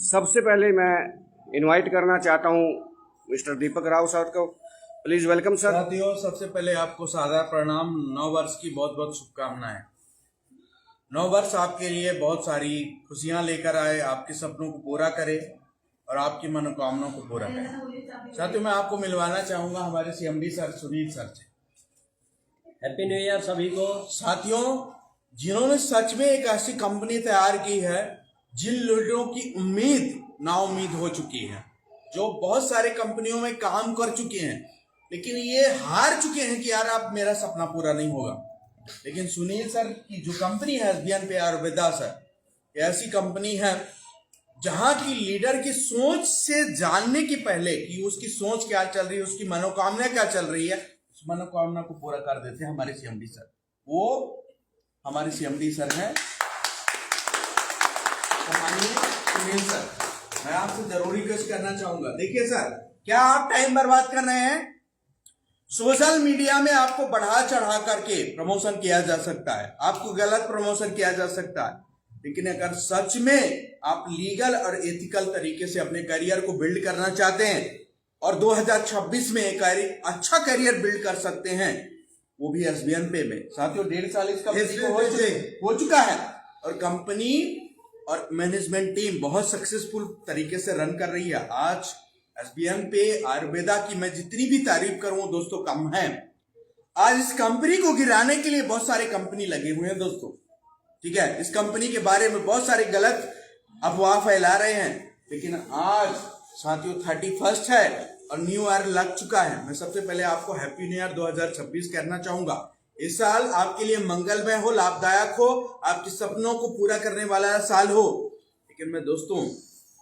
सबसे पहले मैं इनवाइट करना चाहता हूं मिस्टर दीपक राव सर को। Please welcome sir. साथियों, सबसे पहले आपको सादर प्रणाम। नव वर्ष की बहुत बहुत शुभकामनाएं। नव वर्ष आपके लिए बहुत सारी खुशियां लेकर आए, आपके सपनों को पूरा करे और आपकी मनोकामनाओं को पूरा करे। साथियों, मैं आपको मिलवाना चाहूंगा हमारे सीएमडी सर सुनील सर से। हैप्पी न्यू ईयर सभी को। साथियों, जिन्होंने सच में एक ऐसी कंपनी तैयार की है जिन लोगों की उम्मीद नाउम्मीद हो चुकी है, जो बहुत सारे कंपनियों में काम कर चुके हैं लेकिन ये हार चुके हैं कि यार अब मेरा सपना पूरा नहीं होगा। लेकिन सुनील सर की जो कंपनी है एसबीएन पे आयुर्वेदा सर, ये ऐसी कंपनी है जहां की लीडर की सोच से जानने की पहले कि उसकी सोच क्या चल रही है, उसकी मनोकामना क्या चल रही है, उस मनोकामना को पूरा कर देते हैं हमारे सीएमडी सर। वो हमारे सीएमडी सर हैं सुनील सर। मैं आपसे जरूरी रिक्वेस्ट करना चाहूंगा, देखिए सर, क्या आप टाइम बर्बाद कर रहे हैं? सोशल मीडिया में आपको बढ़ा चढ़ा करके प्रमोशन किया जा सकता है, आपको गलत प्रमोशन किया जा सकता है, लेकिन अगर सच में आप लीगल और एथिकल तरीके से अपने करियर को बिल्ड करना चाहते हैं और 2026 में एक अच्छा करियर बिल्ड कर सकते हैं, वो भी एसबीएन पे में। साथियों, 1.5 साल इस कंपनी को हो चुका है और कंपनी और मैनेजमेंट टीम बहुत सक्सेसफुल तरीके से रन कर रही है। आज एसबीएन पे आयुर्वेदा की मैं जितनी भी तारीफ करूं दोस्तों कम है। आज इस कंपनी को गिराने के लिए बहुत सारे कंपनी लगे हुए हैं दोस्तों, ठीक है। इस कंपनी के बारे में बहुत सारे गलत अफवाह फैला रहे हैं, लेकिन आज साथियों 31 है और न्यू ईयर लग चुका है। मैं सबसे पहले आपको हैप्पी न्यू ईयर 2026 कहना चाहूंगा। इस साल आपके लिए मंगलमय हो, लाभदायक हो, आपके सपनों को पूरा करने वाला साल हो। लेकिन मैं दोस्तों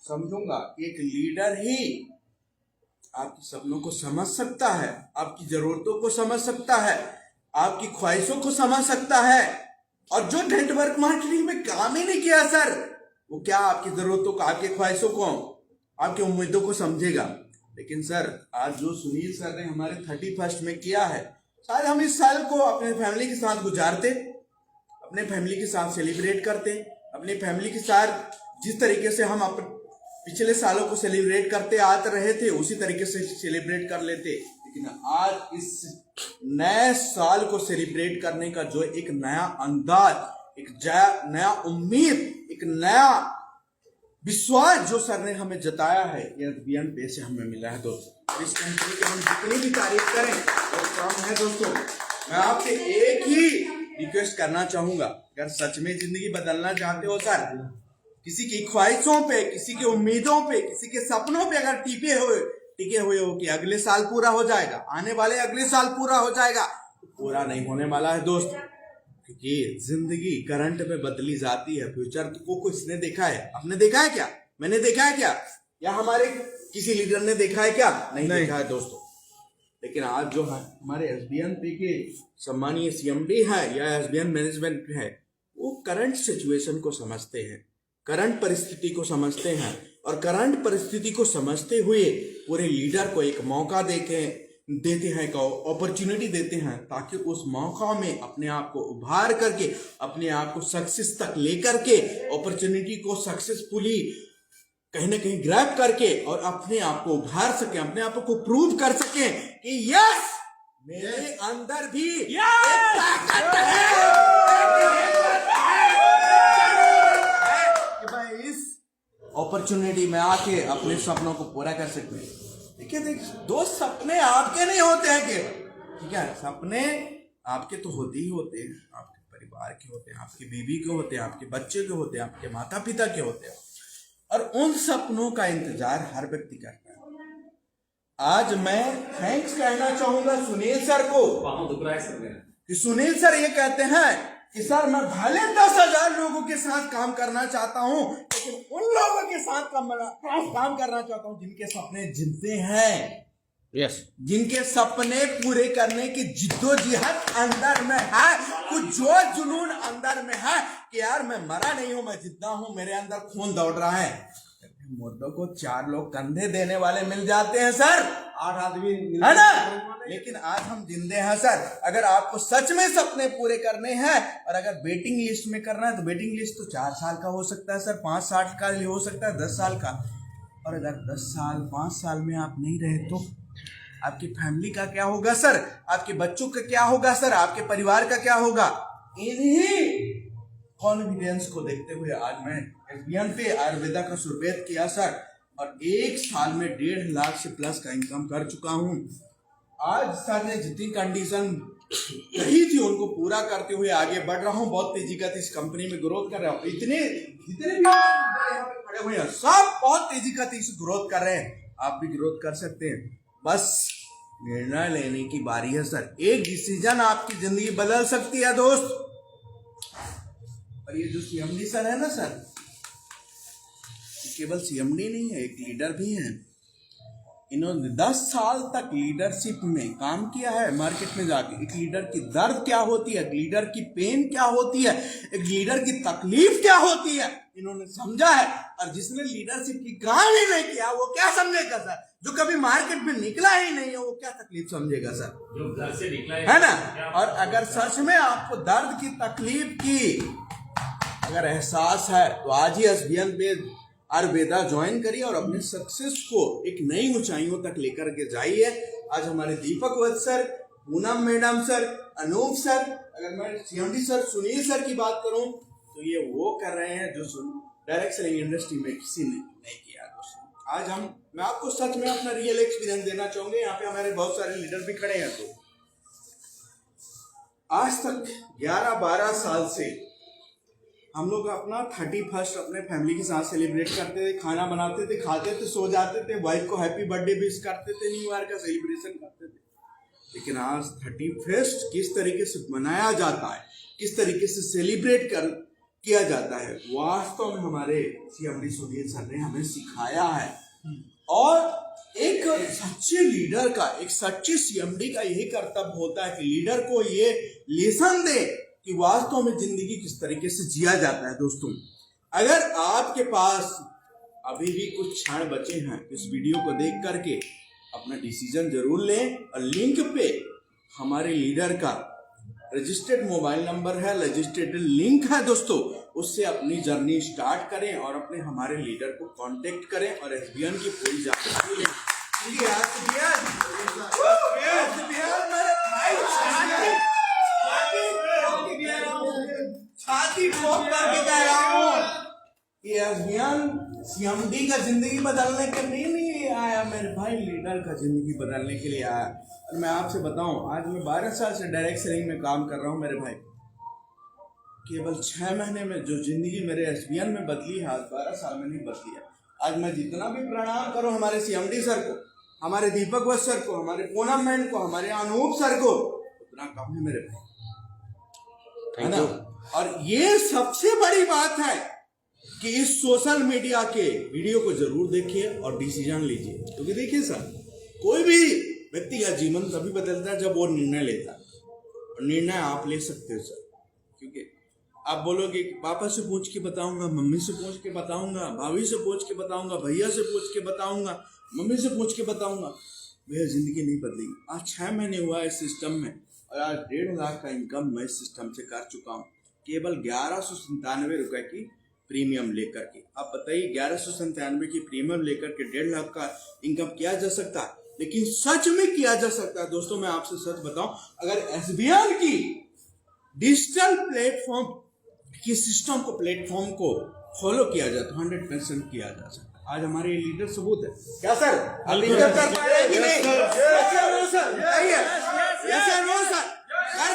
समझूंगा एक लीडर ही आपके सपनों को समझ सकता है, आपकी जरूरतों को समझ सकता है, आपकी ख्वाहिशों को समझ सकता है। और जो नेटवर्क मार्केटिंग में काम ही नहीं किया सर, वो क्या आपकी जरूरतों को, आपकी ख्वाहिशों को, आपकी उम्मीदों को समझेगा। लेकिन सर, आज जो सुनील सर ने हमारे 31 में किया है, शायद हम इस साल को अपने फैमिली के साथ गुजारते, अपने फैमिली के साथ सेलिब्रेट करते, अपनी फैमिली के साथ जिस तरीके से हम पिछले सालों को सेलिब्रेट करते आते रहे थे उसी तरीके से सेलिब्रेट कर लेते। लेकिन आज इस नए साल को सेलिब्रेट करने का जो एक नया अंदाज, एक नया उम्मीद, एक नया विश्वास जो सर ने हमें जताया है, ये एसबीएन पे से हमें मिला है दोस्तों। इस कंपनी की हम जितनी भी तारीफ करें तो कम है दोस्तों। मैं आपसे एक ही रिक्वेस्ट करना चाहूंगा, अगर सच में जिंदगी बदलना चाहते हो सर, किसी की ख्वाहिशों पे, किसी की उम्मीदों पे, किसी के सपनों पे अगर टिके हुए हो कि अगले साल पूरा हो जाएगा, आने वाले अगले साल पूरा हो जाएगा, तो पूरा नहीं होने वाला है दोस्त। क्योंकि जिंदगी करंट में बदली जाती है। फ्यूचर को किसने देखा है? आपने देखा है क्या? मैंने देखा है क्या? या हमारे किसी लीडर ने देखा है क्या? नहीं देखा है दोस्तों। लेकिन आज जो है हमारे एसबीएन पे के सम्मानीय सीएमडी है या एसबीएन मैनेजमेंट है, वो करंट सिचुएशन को समझते हैं, करंट परिस्थिति को समझते हैं और करंट परिस्थिति को समझते हुए पूरे लीडर को एक मौका देते हैं, अपॉर्चुनिटी देते हैं, ताकि उस मौका में अपने आप को उभार करके, अपने आप को सक्सेस तक लेकर के, अपॉर्चुनिटी को सक्सेसफुली कहीं ना कहीं ग्रैब करके और अपने आप को उभार सके, अपने आप को प्रूव कर सके कि यस, मेरे अंदर भी एक ताकत है कि मैं इस अपॉर्चुनिटी में आके अपने सपनों को पूरा कर सकते हैं। देखिए दोस्त, सपने आपके नहीं होते हैं केवल, ठीक है। सपने आपके तो होते ही होते हैं, आपके परिवार के होते हैं, आपकी बीवी के होते हैं, आपके बच्चे के होते हैं, आपके माता पिता के होते हैं, और उन सपनों का इंतजार हर व्यक्ति करता है। आज मैं थैंक्स कहना चाहूंगा सुनील सर को कि सुनील सर ये कहते हैं कि सर मैं भले 10,000 लोगों के साथ काम करना चाहता हूं, लेकिन उन लोगों के साथ काम करना चाहता हूं जिनके सपने जिंदे हैं, यस, जिनके सपने पूरे करने की जिद्दोजहद अंदर में है, कुछ जोश जुनून अंदर में है कि यार मैं मरा नहीं हूं, मैं जिंदा हूं, मेरे अंदर खून दौड़ रहा है। मुर्दों को 4 लोग कंधे देने वाले मिल जाते हैं सर, 8 आदमी है ना। लेकिन आज हम जिंदे हैं सर। अगर आपको सच में सपने पूरे करने हैं और अगर वेटिंग लिस्ट में करना है तो वेटिंग लिस्ट तो 4 साल का हो सकता है सर, 5 साल का हो सकता है, 10 साल का। और अगर 10 साल 5 साल में आप नहीं रहे तो आपकी फैमिली का क्या होगा सर, आपके बच्चों का क्या होगा सर, आपके परिवार का क्या होगा। इन्हीं कॉन्फिडेंस को देखते हुए आज मैं एसबीएन पे आयुर्वेदा का सुरबेत किया सर, और 1 साल में 1.5 लाख से प्लस का इनकम कर चुका हूं। आज सर ने जितनी कंडीशन कही थी उनको पूरा करते हुए आगे बढ़ रहा हूं, बहुत तेजी का इस कंपनी में ग्रोथ कर रहा हूं। इतने जितने भी यहाँ पे खड़े हुए हैं सब बहुत तेजी का ग्रोथ कर रहे हैं, आप भी ग्रोथ कर सकते हैं। बस निर्णय लेने की बारी है सर। एक डिसीजन आपकी जिंदगी बदल सकती है दोस्त। और ये जो सीएमडी सर है ना सर, केवल सीएमडी नहीं है, एक लीडर भी है। इन्होंने 10 साल तक लीडरशिप में काम किया है मार्केट में जाके। एक लीडर की दर्द क्या होती है, एक लीडर की पेन क्या होती है, एक लीडर की तकलीफ क्या होती है, इन्होंने समझा है। और जिसने लीडरशिप की काम ही नहीं किया वो क्या समझेगा सर, जो कभी मार्केट में निकला ही नहीं है वो क्या तकलीफ समझेगा सर, जो घर से निकला है ना। और अगर सच में आपको दर्द की तकलीफ की अगर एहसास है तो आज ही एसबीएन पे आयुर्वेदा ज्वाइन करिए और अपने सक्सेस को एक नई ऊंचाइयों तक लेकर के जाइए। आज हमारे Deepak Vats sir, Poonam madam sir, Anoop sir, अगर मैं सीएमडी सर, सुनील सर की बात करूं तो ये वो कर रहे हैं जो डायरेक्ट सेलिंग इंडस्ट्री में किसी ने नहीं किया दोस्तों। आज मैं आपको सच में अपना रियल एक्सपीरियंस देना चाहूंगे। यहाँ पे हमारे बहुत सारे लीडर भी खड़े हैं। तो आज तक 11-12 साल से हम लोग अपना 31st अपने फैमिली के साथ सेलिब्रेट करते थे, खाना बनाते थे, खाते थे, सो जाते थे, वाइफ को हैप्पी बर्थडे विश करते थे, न्यू ईयर का सेलिब्रेशन करते थे। लेकिन आज 31st किस तरीके से मनाया जाता है, किस तरीके से सेलिब्रेट किया जाता है, वास्तव में हमारे सीएमडी सुनील सर ने हमें सिखाया है। और एक सच्चे लीडर का, एक सच्चे सीएमडी का यही कर्तव्य होता है कि लीडर को ये लेसन दे कि वास्तव में जिंदगी किस तरीके से जिया जाता है। दोस्तों, अगर आपके पास अभी भी कुछ क्षण बचे हैं, इस वीडियो को देख करके अपना डिसीजन जरूर लें। और लिंक पे हमारे लीडर का रजिस्टर्ड मोबाइल नंबर है, रजिस्टर्ड लिंक है दोस्तों, उससे अपनी जर्नी स्टार्ट करें और अपने हमारे लीडर को कांटेक्ट करें और एसबीएन की पूरी जानकारी लें। छाती ठोक करके कह रहा हूं कि एसबीएन सीएमडी का जिंदगी बदलने के लिए नहीं आया मेरे भाई, लीडर का जिंदगी बदलने के लिए आया। और मैं आपसे बताऊं, आज मैं 12 साल से डायरेक्ट सेलिंग में काम कर रहा हूं मेरे भाई। केवल 6 महीने में जो जिंदगी मेरे एसबीएन में बदली है, आज 12 साल में नहीं बदली है। आज मैं जितना भी प्रणाम करूं हमारे सीएमडी सर को, हमारे दीपक वत्स सर को, हमारे पूनम मैन को, हमारे अनूप सर को, उतना कम है मेरे भाई, है ना। और ये सबसे बड़ी बात है कि इस सोशल मीडिया के वीडियो को जरूर देखिए और डिसीजन लीजिए। क्योंकि देखिए सर, कोई भी व्यक्ति का जीवन तभी बदलता है जब वो निर्णय लेता है, और निर्णय आप ले सकते हो सर। क्योंकि आप बोलोगे कि पापा से पूछ के बताऊंगा, मम्मी से पूछ के बताऊंगा, भाभी से पूछ के बताऊंगा, भैया से पूछ के बताऊंगा, मम्मी से पूछ के बताऊंगा, भैया जिंदगी नहीं बदलेगी। आज 6 महीने हुआ इस सिस्टम में और आज 1.5 लाख का इनकम मैं इस सिस्टम से कर चुका हूँ, केवल 1197 रुपए की प्रीमियम लेकर के। आप बताइए, 1197 की प्रीमियम लेकर के 1.5 लाख का इनकम किया जा सकता है? लेकिन सच में किया जा सकता है दोस्तों। मैं आपसे सच बताऊं, अगर एसबीएन की डिजिटल प्लेटफॉर्म की सिस्टम को, प्लेटफॉर्म को फॉलो किया जाए तो 100% किया जा सकता है। आज हमारे लीडर सबूत है क्या सर? आप इनकम कर पा रहे हैं कि नहीं? कर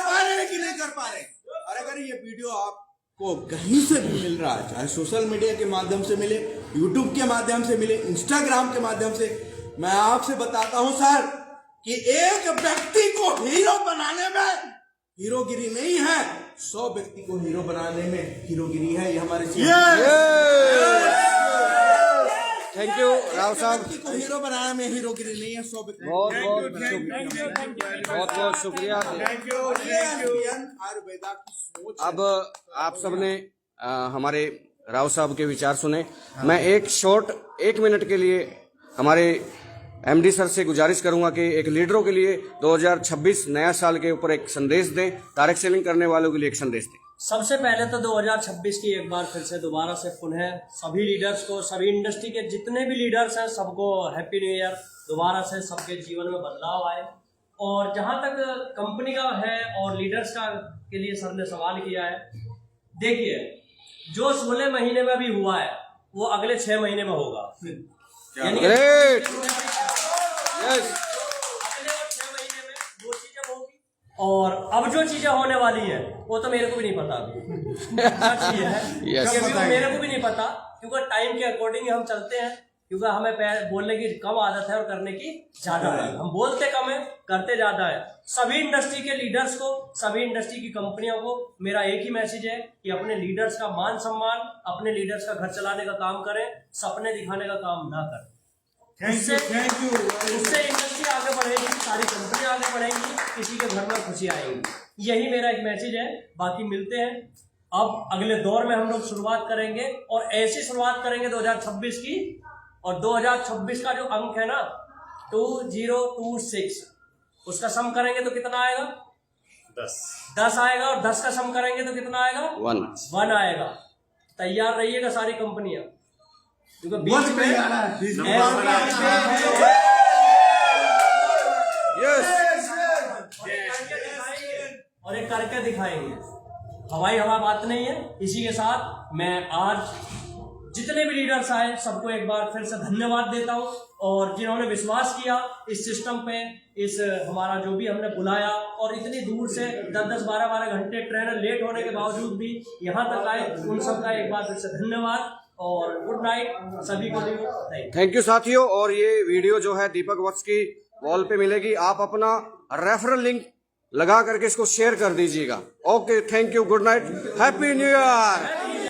पा रहे हैं कि नहीं कर पा रहे? और अगर ये वीडियो आपको कहीं से भी मिल रहा है, चाहे सोशल मीडिया के माध्यम से मिले, यूट्यूब के माध्यम से मिले, इंस्टाग्राम के माध्यम से, मैं आपसे बताता हूं सर कि एक व्यक्ति को हीरो बनाने में हीरोगिरी नहीं है, 100 व्यक्ति को हीरो बनाने में हीरोगिरी है। ये हमारे थैंक यू राव साहब। व्यक्ति को हीरो बनाने में हीरोगिरी नहीं है, 100 व्यक्ति। बहुत बहुत शुक्रिया। आयुर्वेदा की सोच। अब आप सबने हमारे राव साहब के विचार सुने। मैं एक मिनट के लिए हमारे एमडी सर से गुजारिश करूंगा कि एक लीडरों के लिए 2026 नया साल के ऊपर एक संदेश दें, डायरेक्ट सेलिंग करने वालों के लिए एक संदेश दें। सबसे पहले तो 2026 की एक बार फिर से दोबारा से पुनः सभी लीडर्स को, सभी इंडस्ट्री के जितने भी लीडर्स हैं सबको हैप्पी न्यू ईयर। दोबारा से सबके जीवन में बदलाव आए। और जहां तक कंपनी का है और लीडर्स का के लिए सर ने सवाल किया है, देखिए जो 16 महीने में भी हुआ है वो अगले 6 महीने में होगा। यानी ग्रेट, अगले 6 महीने में वो चीजें होगी। और अब जो चीजें होने वाली है वो तो मेरे को भी नहीं पता अभी। सच ये है क्योंकि वो मेरे को भी नहीं पता, क्योंकि टाइम के अकॉर्डिंग हम चलते हैं। क्योंकि हमें बोलने की कम आदत है और करने की ज्यादा है। हम बोलते कम है, करते ज्यादा है। सभी इंडस्ट्री के लीडर्स को, सभी इंडस्ट्री की कंपनियों को मेरा एक ही मैसेज है कि अपने लीडर्स का मान सम्मान, अपने लीडर्स का घर चलाने का काम करें, सपने दिखाने का काम ना करें। उससे इंडस्ट्री आगे बढ़ेगी, सारी कंपनियां आगे बढ़ेंगी, किसी के घर में खुशी आएगी। यही मेरा एक मैसेज है। बाकी मिलते हैं अब अगले दौर में, हम लोग शुरुआत करेंगे और ऐसी शुरुआत करेंगे 2026 की। और 2026 का जो अंक है ना 2026, उसका सम करेंगे तो कितना आएगा? 10 आएगा। और 10 का सम करेंगे तो कितना आएगा? 1 आएगा। तैयार रहिएगा सारी कंपनियां, क्योंकि बीच में और एक करके दिखाएंगे। हवाई हवा बात नहीं है। इसी के साथ मैं आज जितने भी लीडर्स आए सबको एक बार फिर से धन्यवाद देता हूं। और जिन्होंने विश्वास किया इस सिस्टम पे, इस हमारा जो भी हमने बुलाया, और इतनी दूर से 10-10, 12-12 घंटे ट्रेन लेट होने के बावजूद भी यहाँ तक आए, उन सबका एक बार फिर से धन्यवाद और गुड नाइट सभी को। थैंक यू साथियों। और ये वीडियो जो है दीपक वत्स की वॉल पे मिलेगी। आप अपना रेफरल लिंक लगा करके इसको शेयर कर दीजिएगा। Okay, thank you, good night, happy new year.